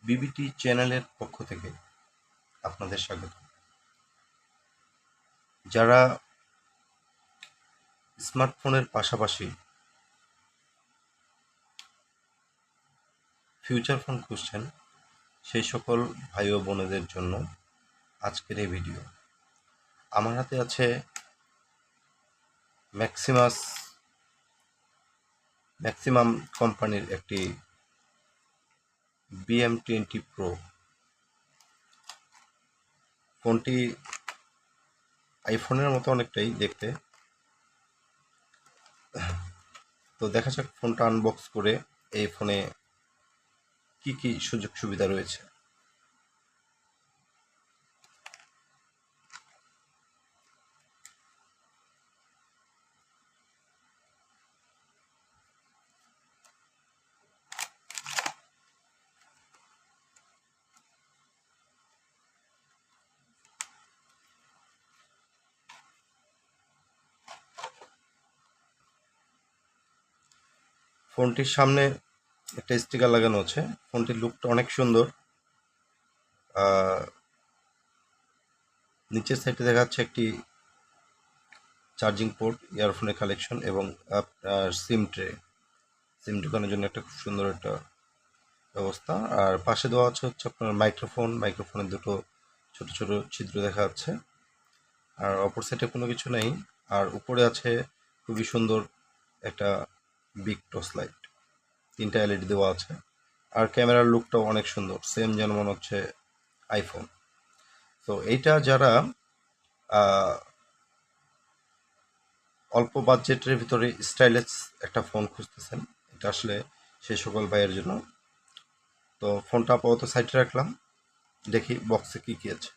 BBT চ্যানেলের পক্ষ থেকে আপনাদের স্বাগত। যারা স্মার্টফোনের পাশাপাশি ফিউচার ফোন খুঁজছেন, সেই সকল ভাই ও বোনেদের জন্য আজকের এই ভিডিও। আমার হাতে আছে ম্যাক্সিমাম কোম্পানির একটি BM20 Pro। ফোনটি আইফোনের মতো অনেকটাই দেখতে। তো দেখা যাক ফোনটা আনবক্স করে এই ফোনে কি কি সুযোগ সুবিধা রয়েছে। ফোনটির সামনে একটা স্টিকার লাগানো আছে। ফোনটির লুকটা অনেক সুন্দর। নিচের সাইডে দেখা যাচ্ছে একটি চার্জিং পোর্ট, ইয়ারফোনের কালেকশন এবং সিম ঢোকানোর জন্য একটা খুব সুন্দর একটা ব্যবস্থা। আর পাশে দেওয়া আছে হচ্ছে আপনার মাইক্রোফোনের দুটো ছোট ছোট ছিদ্র দেখা যাচ্ছে। আর অপর সাইডে কোনো কিছু নেই। আর উপরে আছে খুবই সুন্দর একটা বিগ টর্চ লাইট, 3টা LED দেওয়া আছে। আর ক্যামেরার লুকটাও অনেক সুন্দর, সেম যেন মনে হচ্ছে আইফোন। তো এইটা যারা অল্প বাজেটের ভিতরে স্টাইলিশ একটা ফোন খুঁজতেছেন, এটা আসলে সেই সকল ভাইয়ের জন্য। তো ফোনটা আপাতত সাইডে রাখলাম, দেখি বক্সে কি কি আছে।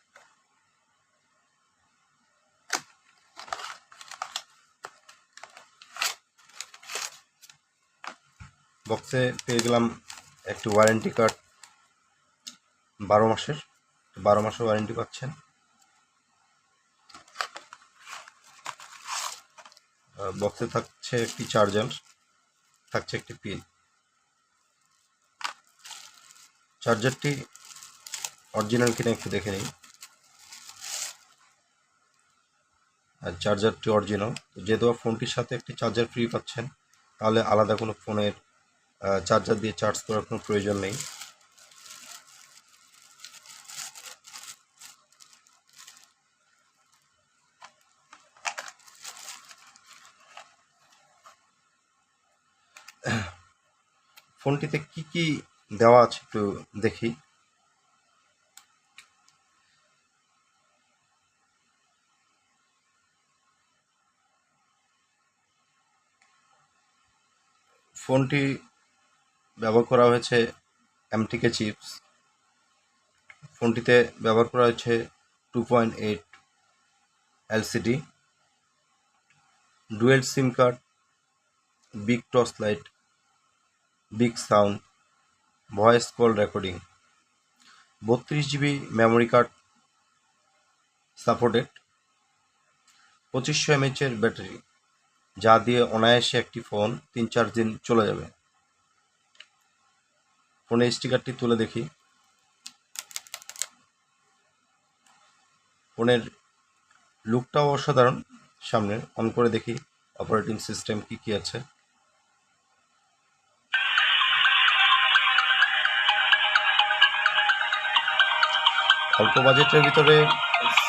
বক্সে পেয়ে গেলাম একটি ওয়ারেন্টি কার্ড, 12 মাসের। 12 মাসের ওয়ারেন্টি পাচ্ছেন। বক্সে থাকছে একটি চার্জার, থাকছে একটি পিন। চার্জারটি অরিজিনাল কিনা একটু দেখে নিই। আর চার্জারটি অরিজিনাল। যেহেতু ফোনটির সাথে একটি চার্জার ফ্রি পাচ্ছেন, তাহলে আলাদা কোনো ফোনের চার্জার দিয়ে চার্জ করার কোনো প্রয়োজন নেই। ফোনটিতে কি কি দেওয়া আছে একটু দেখি। ফোনটি ব্যবহার করা হয়েছে MTK চিপস। ফোনটিতে ব্যবহার করা হয়েছে 2.8 LCD, ডুয়েল সিম card, big torch light, big sound, voice call recording, 32GB memory card supported, 2500 mAh এর ব্যাটারি, যা দিয়ে অনায়াসে একটি ফোন 3-4 দিন চলে যাবে। ফোনের স্টিকারটি তুলে দেখি। ফোনের লুকটাও অসাধারণ। সামনে অন করে দেখি অপারেটিং সিস্টেম কি কি আছে। অল্প বাজেটের ভিতরে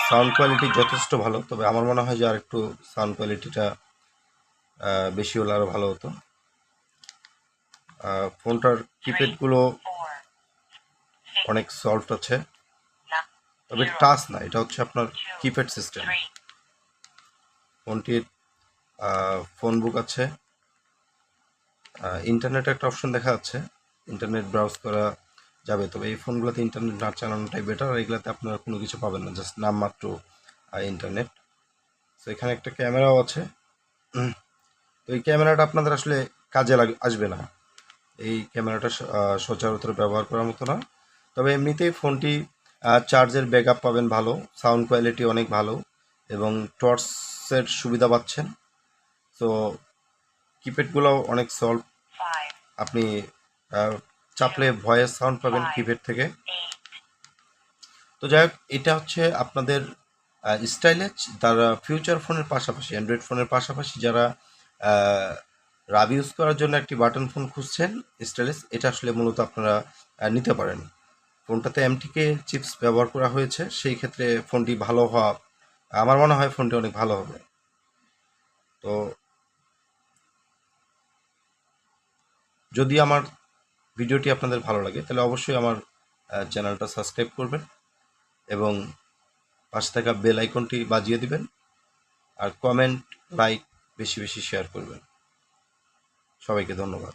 সাউন্ড কোয়ালিটি যথেষ্ট ভালো, তবে আমার মনে হয় যে আর একটু সাউন্ড কোয়ালিটিটা বেশি হলে আরও ভালো হতো। ফোনটার কিপ্যাডগুলো অনেক সফট আছে, তবে টাচ না, এটা হচ্ছে আপনার কিপ্যাড সিস্টেম। ফোনটির ফোন বুক আছে, ইন্টারনেট একটা অপশন দেখা যাচ্ছে, ইন্টারনেট ব্রাউজ করা যাবে। তবে এই ফোনগুলোতে ইন্টারনেট না চালানোটাই বেটার। এগুলোতে আপনারা কোনো কিছু পাবেন না, জাস্ট নামমাত্র ইন্টারনেট। তো এখানে একটা ক্যামেরাও আছে। তো এই ক্যামেরাটা আপনাদের আসলে কাজে আসবে না। এই ক্যামেরাটা সচরাচর ব্যবহার করার মতো না। তবে এমনিতেই ফোনটি চার্জের ব্যাকআপ পাবেন ভালো, সাউন্ড কোয়ালিটি অনেক ভালো এবং টর্চের সুবিধা পাচ্ছেন। তো কিপ্যাডগুলোও অনেক সলভ। আপনি চাপলে ভয়েস সাউন্ড পাবেন কিপ্যাড থেকে। তো যাই হোক, এটা হচ্ছে আপনাদের স্টাইলেজ তারা ফিউচার ফোনের পাশাপাশি অ্যান্ড্রয়েড ফোনের পাশাপাশি যারা রাব ইউজ করার জন্য একটি বাটন ফোন খুঁজছেন স্টাইলেজ, এটা আসলে মূলত আপনারা নিতে পারেন। ফোনটাতে এমটিকে চিপস ব্যবহার করা হয়েছে, সেই ক্ষেত্রে ফোনটি ভালো হওয়া, আমার মনে হয় ফোনটি অনেক ভালো হবে। তো যদি আমার ভিডিওটি আপনাদের ভালো লাগে তাহলে অবশ্যই আমার চ্যানেলটা সাবস্ক্রাইব করবেন এবং পাশে থাকা বেল আইকনটি বাজিয়ে দিবেন, আর কমেন্ট লাইক বেশি বেশি শেয়ার করবেন। সবাইকে ধন্যবাদ।